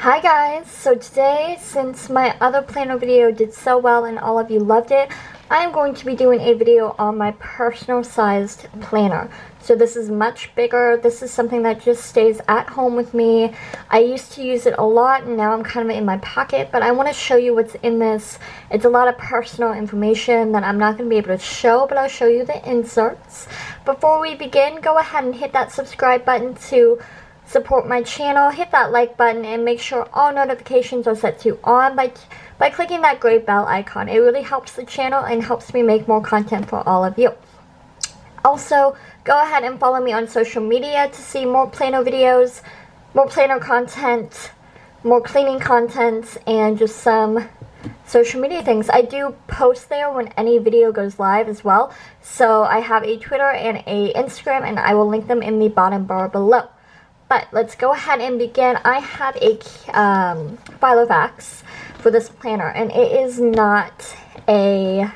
Hi guys, so today, since my other planner video did so well and all of you loved it, I am going to be doing a video on my personal sized planner. So this is much bigger. This is something that just stays at home with me. I used to use it a lot and now I'm kind of in my pocket, but I want to show you what's in this. It's a lot of personal information that I'm not going to be able to show, but I'll show you the inserts. Before we begin, go ahead and hit that subscribe button to support my channel. Hit that like button and make sure all notifications are set to on by clicking that gray bell icon. It really helps the channel and helps me make more content for all of you. Also, go ahead and follow me on social media to see more planner videos, more planner content, more cleaning content, and just some social media things. I do post there when any video goes live as well. So I have a Twitter and a Instagram, and I will link them in the bottom bar below. But let's go ahead and begin. I have a Filofax for this planner, and it is not a,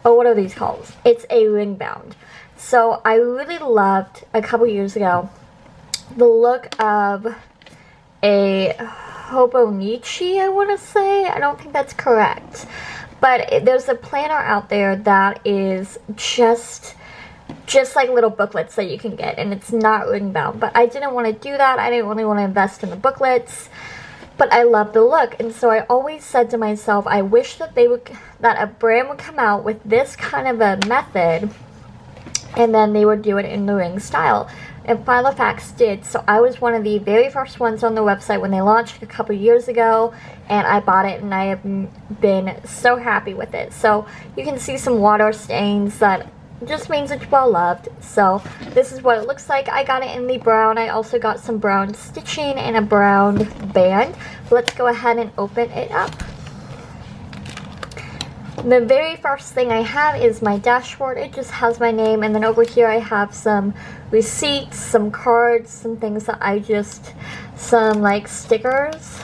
what are these called? It's a ring bound. So I really loved, a couple years ago, the look of a Hobonichi, I want to say. I don't think that's correct. But there's a planner out there that is just like little booklets that you can get, and it's not ring bound. But I didn't want to do that. I didn't really want to invest in the booklets, but I love the look, and so I always said to myself, I wish that that a brand would come out with this kind of a method, and then they would do it in the ring style. And Filofax did, so I was one of the very first ones on the website when they launched a couple years ago, and I bought it, and I have been so happy with it. So you can see some water stains that just means it's well loved. So this is what it looks like. I got it in the brown. I also got some brown stitching and a brown band. Let's go ahead and open it up. The very first thing I have is my dashboard. It just has my name, and then over here I have some receipts, some cards, some things that some like stickers.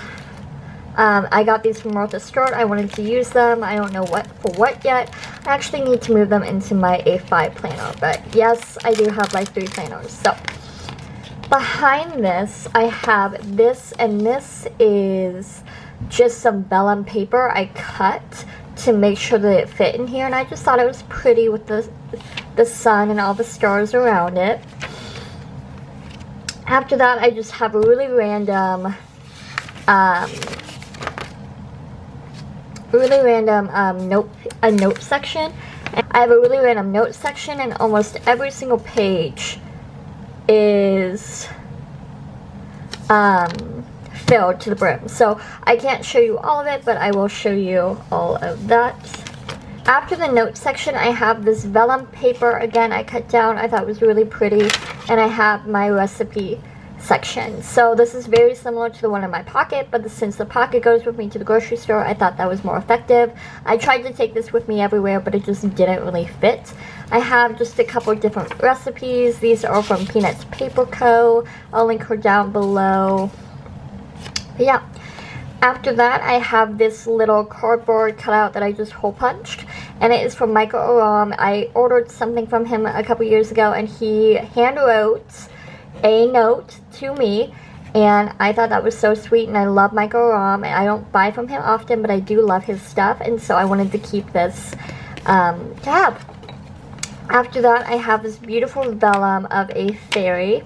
I got these from Martha's Store. I wanted to use them. I don't know for what yet. I actually need to move them into my A5 planner, but yes, I do have like 3 planners. So behind this, I have this, and this is just some vellum paper I cut to make sure that it fit in here, and I just thought it was pretty with the sun and all the stars around it. After that, I just have a really random note section. I have a really random note section, and almost every single page is filled to the brim. So I can't show you all of it, but I will show you all of that. After the note section, I have this vellum paper. Again, I cut down. I thought it was really pretty, and I have my recipe section. So this is very similar to the one in my pocket, but since the pocket goes with me to the grocery store, I thought that was more effective. I tried to take this with me everywhere, but it just didn't really fit. I have just a couple different recipes. These are from Peanuts Paper Co. I'll link her down below. But yeah. After that, I have this little cardboard cutout that I just hole punched, and it is from Michael Aram. I ordered something from him a couple years ago, and he hand wrote a note to me, and I thought that was so sweet, and I love Michael Aram, and I don't buy from him often, but I do love his stuff, and so I wanted to keep this tab. After that, I have this beautiful vellum of a fairy,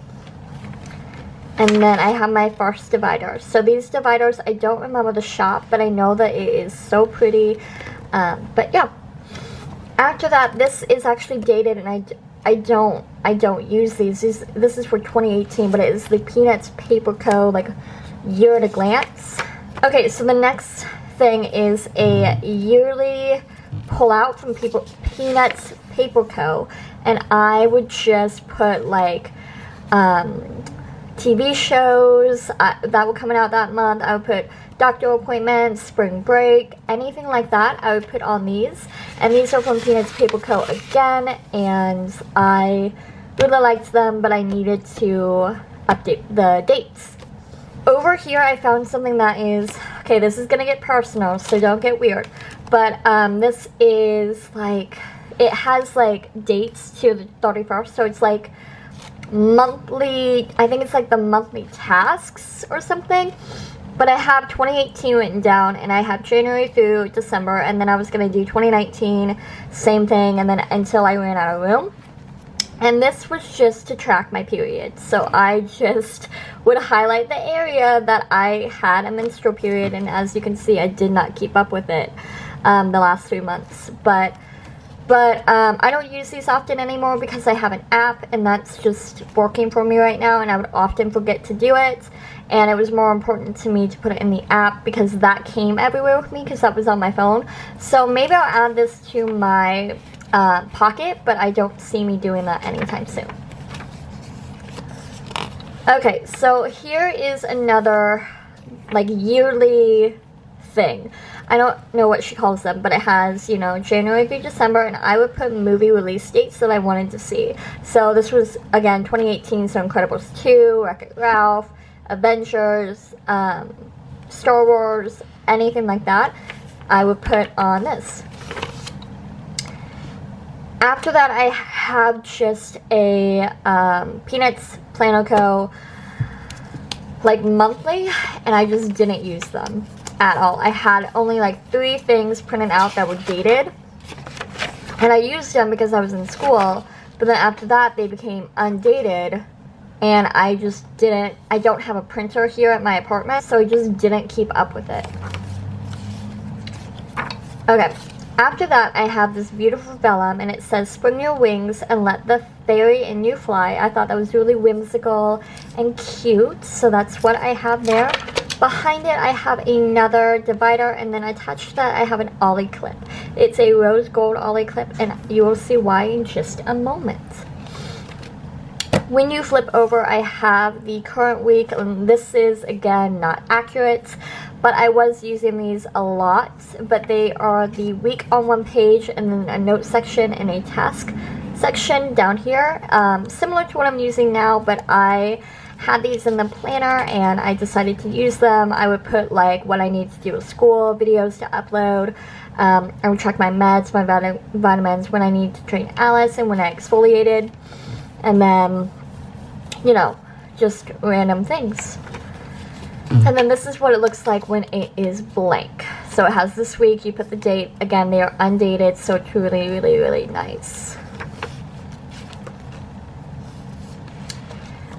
and then I have my first divider. So these dividers, I don't remember the shop, but I know that it is so pretty. But yeah. After that, this is actually dated, and I don't use these. This is for 2018, but it is the Peanuts Paper Co. like year at a glance. Okay, so the next thing is a yearly pull-out from Peanuts Paper Co. And I would just put like TV shows that were coming out that month. I would put doctor appointments, spring break, anything like that. I would put on these. And these are from Peanuts Paper Co. again, and I really liked them, but I needed to update the dates. Over here, I found something that is, okay, this is gonna get personal, so don't get weird. But this is like, it has like dates to the 31st, so it's like monthly, I think it's like the monthly tasks or something. But I have 2018 written down, and I have January through December, and then I was going to do 2019, same thing, and then until I ran out of room. And this was just to track my period. So I just would highlight the area that I had a menstrual period, and as you can see, I did not keep up with it the last 3 months. But I don't use these often anymore because I have an app, and that's just working for me right now, and I would often forget to do it. And it was more important to me to put it in the app because that came everywhere with me because that was on my phone. So maybe I'll add this to my pocket, but I don't see me doing that anytime soon. Okay, so here is another like yearly thing. I don't know what she calls them, but it has, you know, January through December, and I would put movie release dates that I wanted to see. So this was, again, 2018, so Incredibles 2, Wreck-It Ralph, Avengers, Star Wars, anything like that, I would put on this. After that, I have just a Peanuts Plano Co. like monthly, and I just didn't use them at all. I had only like 3 things printed out that were dated, and I used them because I was in school, but then after that they became undated, and I just didn't, I don't have a printer here at my apartment, so I just didn't keep up with it. Okay, after that I have this beautiful vellum, and it says "Spread your wings and let the fairy in you fly." I thought that was really whimsical and cute, so that's what I have there. Behind it I have another divider, and then attached to that I have an ollie clip. It's a rose gold ollie clip, and you will see why in just a moment. When you flip over, I have the current week, and this is, again, not accurate, but I was using these a lot. But they are the week on one page, and then a note section and a task section down here. Similar to what I'm using now, but I had these in the planner, and I decided to use them. I would put, like, what I need to do with school, videos to upload. I would track my meds, my vitamins, when I need to train Alice, and when I exfoliated. And then, you know, just random things. And then this is what it looks like when it is blank. So it has this week, you put the date. Again, they are undated, so it's really, really, really nice.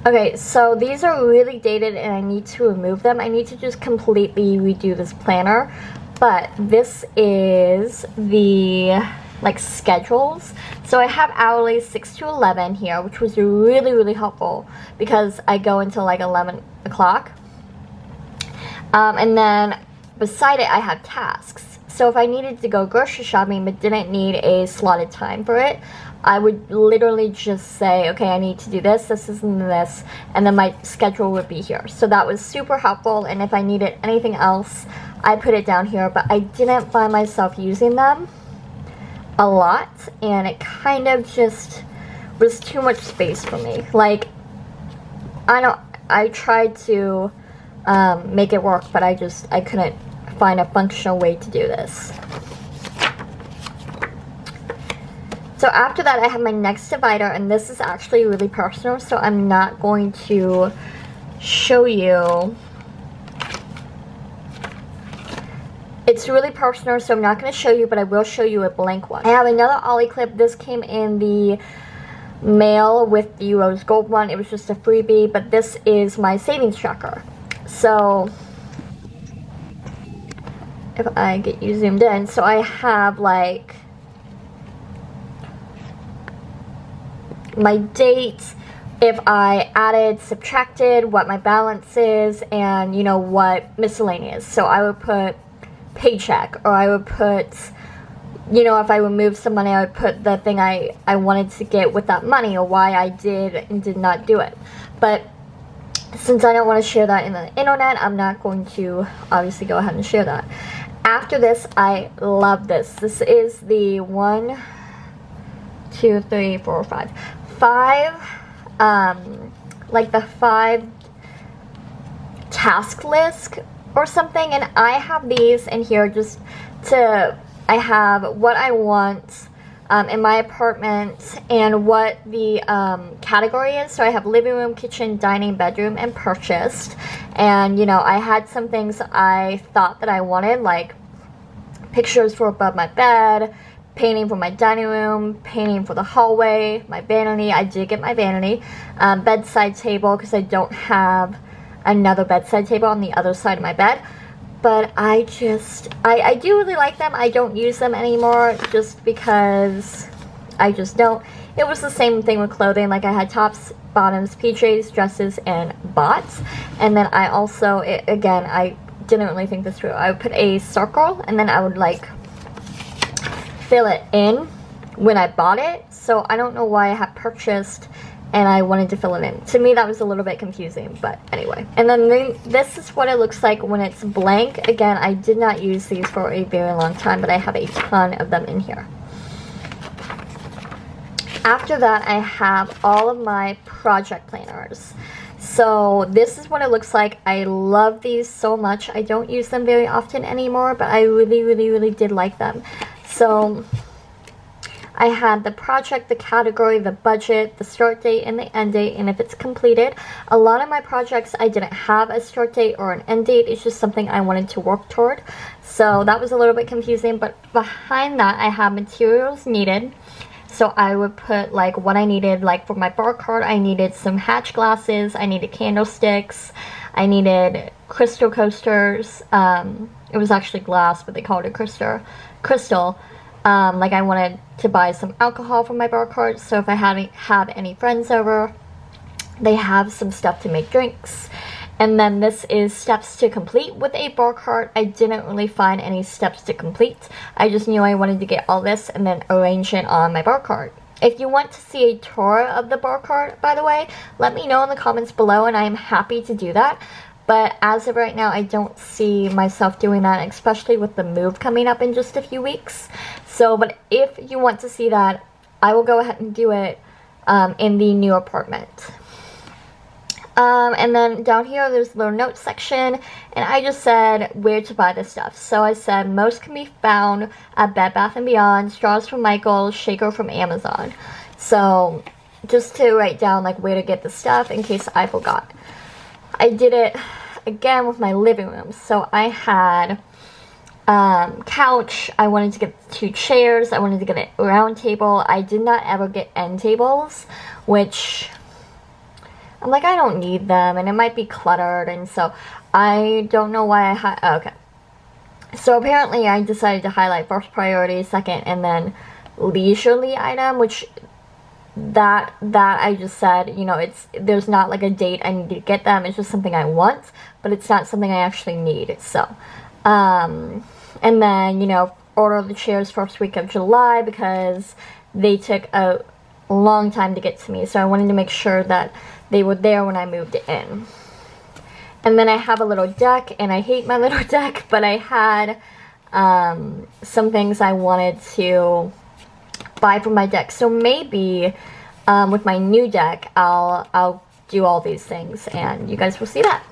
Okay, so these are really dated, and I need to remove them. I need to just completely redo this planner. But this is the like schedules. So I have hourly 6 to 11 here, which was really, really helpful because I go until like 11 o'clock. And then beside it I have tasks. So if I needed to go grocery shopping but didn't need a slotted time for it, I would literally just say, okay, I need to do this, this, and this, and then my schedule would be here. So that was super helpful, and if I needed anything else, I put it down here, but I didn't find myself using them a lot, and it kind of just was too much space for me. Like, I tried to make it work, but I couldn't find a functional way to do this. So after that, I have my next divider, and this is actually really personal, so I'm not going to show you. It's really personal, so I'm not going to show you, but I will show you a blank one. I have another ollie clip. This came in the mail with the rose gold one. It was just a freebie, but this is my savings tracker. So if I get you zoomed in, so I have like my dates, if I added, subtracted, what my balance is, and you know what miscellaneous. So I would put paycheck, or I would put, you know, if I removed some money, I would put the thing I wanted to get with that money, or why I did and did not do it. But since I don't want to share that in the internet, I'm not going to obviously go ahead and share that. After this, I love this. This is the 1, 2, 3, 4, 5. Like the 5 task list or something, and I have these in here just to, I have what I want in my apartment and what the category is. So I have living room, kitchen, dining, bedroom, and purchased. And, you know, I had some things I thought that I wanted, like pictures for above my bed, painting for my dining room, painting for the hallway, my vanity. I did get my vanity. Bedside table, because I don't have another bedside table on the other side of my bed. But I do really like them. I don't use them anymore just because I just don't. It was the same thing with clothing. Like I had tops, bottoms, PJs, dresses, and bots. And then I also, again, I didn't really think this through. I would put a circle and then I would like fill it in when I bought it. So I don't know why I had purchased and I wanted to fill it in. To me, that was a little bit confusing, but anyway. And then this is what it looks like when it's blank. Again, I did not use these for a very long time, but I have a ton of them in here. After that, I have all of my project planners. So this is what it looks like. I love these so much. I don't use them very often anymore, but I really, really, really did like them. So I had the project, the category, the budget, the start date, and the end date, and if it's completed. A lot of my projects, I didn't have a start date or an end date. It's just something I wanted to work toward. So that was a little bit confusing, but behind that, I have materials needed. So I would put like what I needed. Like for my bar cart, I needed some hatch glasses, I needed candlesticks, I needed crystal coasters. It was actually glass, but they called it crystal. Like I wanted to buy some alcohol for my bar cart, so if I have any friends over, they have some stuff to make drinks. And then this is steps to complete with a bar cart. I didn't really find any steps to complete. I just knew I wanted to get all this and then arrange it on my bar cart. If you want to see a tour of the bar cart, by the way, let me know in the comments below and I am happy to do that. But as of right now, I don't see myself doing that, especially with the move coming up in just a few weeks. So, but if you want to see that, I will go ahead and do it in the new apartment. And then down here, there's a little notes section, and I just said where to buy this stuff. So I said most can be found at Bed Bath & Beyond, straws from Michael's, shaker from Amazon. So just to write down like where to get the stuff in case I forgot. I did it again with my living room. So I had couch, I wanted to get 2 chairs, I wanted to get a round table. I did not ever get end tables, which I'm like, I don't need them, and it might be cluttered, and so I don't know why okay. So apparently I decided to highlight first priority, second, and then leisurely item, which that I just said, you know, there's not like a date I need to get them, it's just something I want, but it's not something I actually need. So, and then, you know, order the chairs first week of July because they took a long time to get to me, so I wanted to make sure that they were there when I moved in. And then I have a little deck, and I hate my little deck, but I had some things I wanted to buy for my deck. So maybe with my new deck, I'll do all these things, and you guys will see that.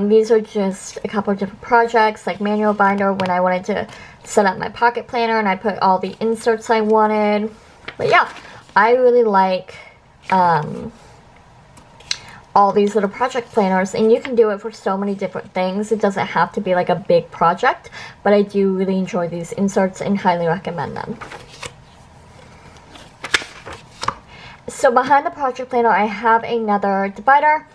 These are just a couple of different projects, like manual binder when I wanted to set up my pocket planner, and I put all the inserts I wanted. But yeah, I really like all these little project planners, and you can do it for so many different things. It doesn't have to be like a big project, but I do really enjoy these inserts and highly recommend them. So behind the project planner, I have another divider,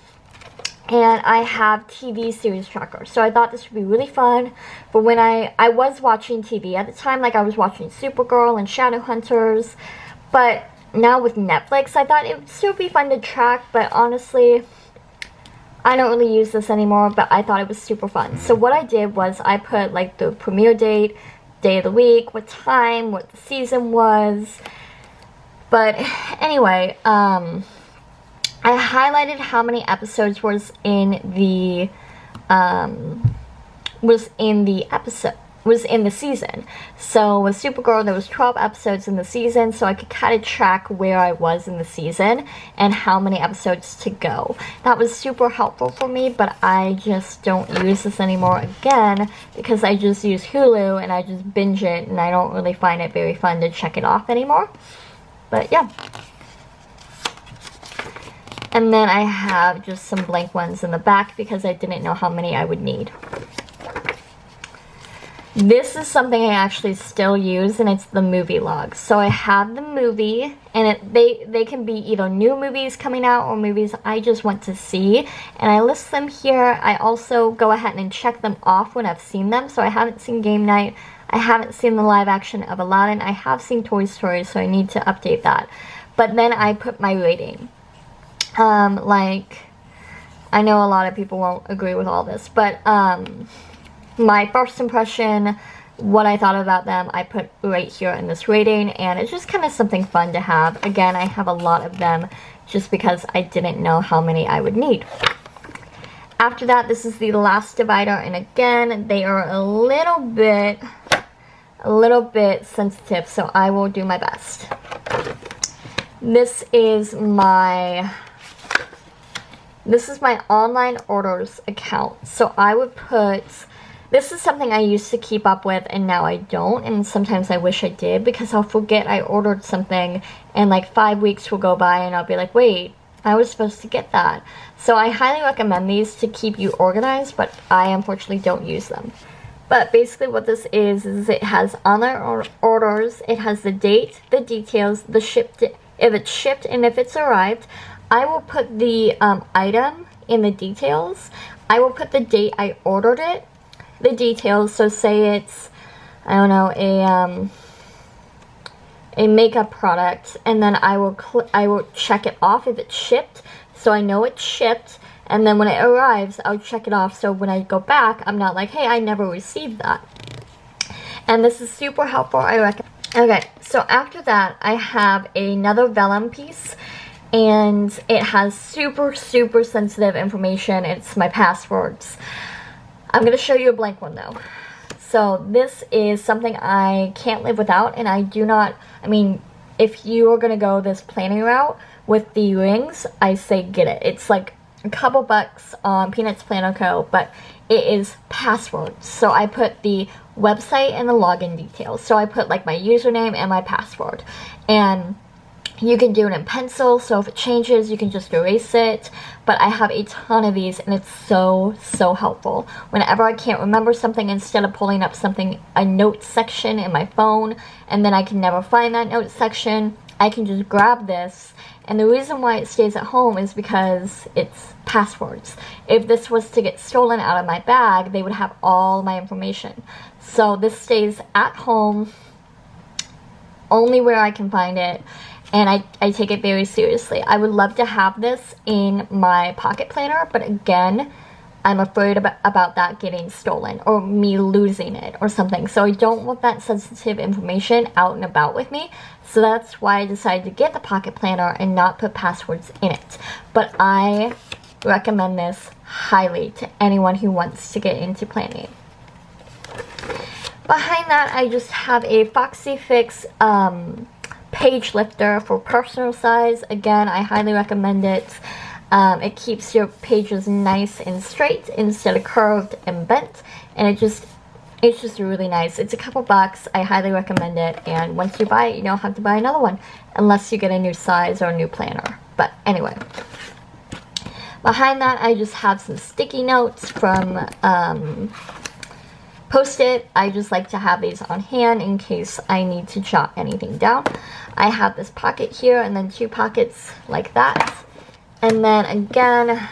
and I have TV series tracker. So I thought this would be really fun for when I was watching TV at the time. Like I was watching Supergirl and Shadowhunters, but now with Netflix, I thought it would still be fun to track, but honestly, I don't really use this anymore, but I thought it was super fun. So what I did was I put like the premiere date, day of the week, what time, what the season was. But anyway, I highlighted how many episodes was in the episode. was in the season. So with Supergirl, there was 12 episodes in the season, so I could kind of track where I was in the season and how many episodes to go. That was super helpful for me, but I just don't use this anymore again because I just use Hulu and I just binge it, and I don't really find it very fun to check it off anymore. But yeah. And then I have just some blank ones in the back because I didn't know how many I would need. This is something I actually still use, and it's the movie logs. So I have the movie, and they can be either new movies coming out or movies I just want to see, and I list them here. I also go ahead and check them off when I've seen them. So I haven't seen Game Night, I haven't seen the live action of Aladdin, I have seen Toy Story, so I need to update that. But then I put my rating. Like, I know a lot of people won't agree with all this, but my first impression, what I thought about them, I put right here in this rating, and it's just kind of something fun to have. Again, I have a lot of them just because I didn't know how many I would need. After that, this is the last divider, and again, they are a little bit sensitive, so I will do my best. This is my online orders account, so I would put... This is something I used to keep up with, and now I don't, and sometimes I wish I did, because I'll forget I ordered something, and like 5 weeks will go by, and I'll be like, wait, I was supposed to get that. So I highly recommend these to keep you organized, but I unfortunately don't use them. But basically what this is it has online orders, it has the date, the details, the shipped, if it's shipped, and if it's arrived. I will put the item in the details. I will put the date I ordered it, the details, so say it's, I don't know, a makeup product, and then I will check it off if it's shipped, so I know it's shipped, and then when it arrives, I'll check it off, so when I go back, I'm not like, hey, I never received that. And this is super helpful, I recommend. Okay, so after that, I have another vellum piece, and it has super sensitive information. It's my passwords. I'm going to show you a blank one though. So this is something I can't live without, and I do not, I mean, if you are going to go this planning route with the rings, I say get it. It's like a couple bucks on Peanuts Planner Co., but it is passwords. So I put the website and the login details. So I put like my username and my password. And you can do it in pencil, so if it changes, you can just erase it. But I have a ton of these, and it's so helpful. Whenever I can't remember something, instead of pulling up something, a notes section in my phone, and then I can never find that notes section, I can just grab this. And the reason why it stays at home is because it's passwords. If this was to get stolen out of my bag, they would have all my information. So this stays at home, only where I can find it. And I take it very seriously. I would love to have this in my pocket planner, but again, I'm afraid about that getting stolen or me losing it or something. So I don't want that sensitive information out and about with me. So that's why I decided to get the pocket planner and not put passwords in it. But I recommend this highly to anyone who wants to get into planning. Behind that, I just have a Foxy Fix page lifter for personal size. Again, I highly recommend it. It keeps your pages nice and straight instead of curved and bent, and it's just really nice. It's a couple bucks. I highly recommend it, and once you buy it, you don't have to buy another one unless you get a new size or a new planner. But anyway, behind that, I just have some sticky notes from Post-it. I just like to have these on hand in case I need to jot anything down. I have this pocket here and then two pockets like that. And then again,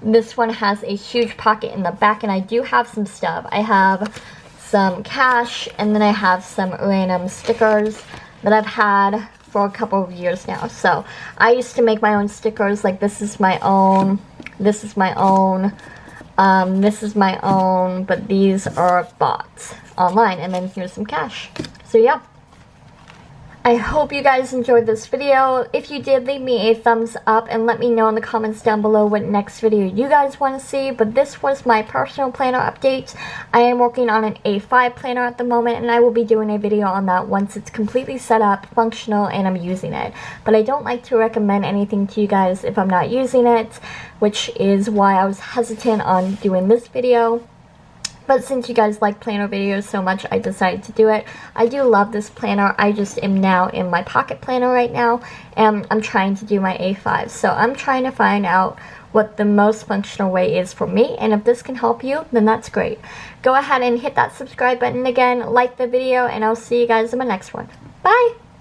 this one has a huge pocket in the back, and I do have some stuff. I have some cash, and then I have some random stickers that I've had for a couple of years now. So I used to make my own stickers. Like this is my own, this is my own, this is my own, but these are bought online. And then here's some cash. So yeah. I hope you guys enjoyed this video. If you did, leave me a thumbs up and let me know in the comments down below what next video you guys want to see. But this was my personal planner update. I am working on an A5 planner at the moment, and I will be doing a video on that once it's completely set up, functional, and I'm using it. But I don't like to recommend anything to you guys if I'm not using it, which is why I was hesitant on doing this video. But since you guys like planner videos so much, I decided to do it. I do love this planner. I just am now in my pocket planner right now, and I'm trying to do my A5. So I'm trying to find out what the most functional way is for me, and if this can help you, then that's great. Go ahead and hit that subscribe button again, like the video, and I'll see you guys in my next one. Bye!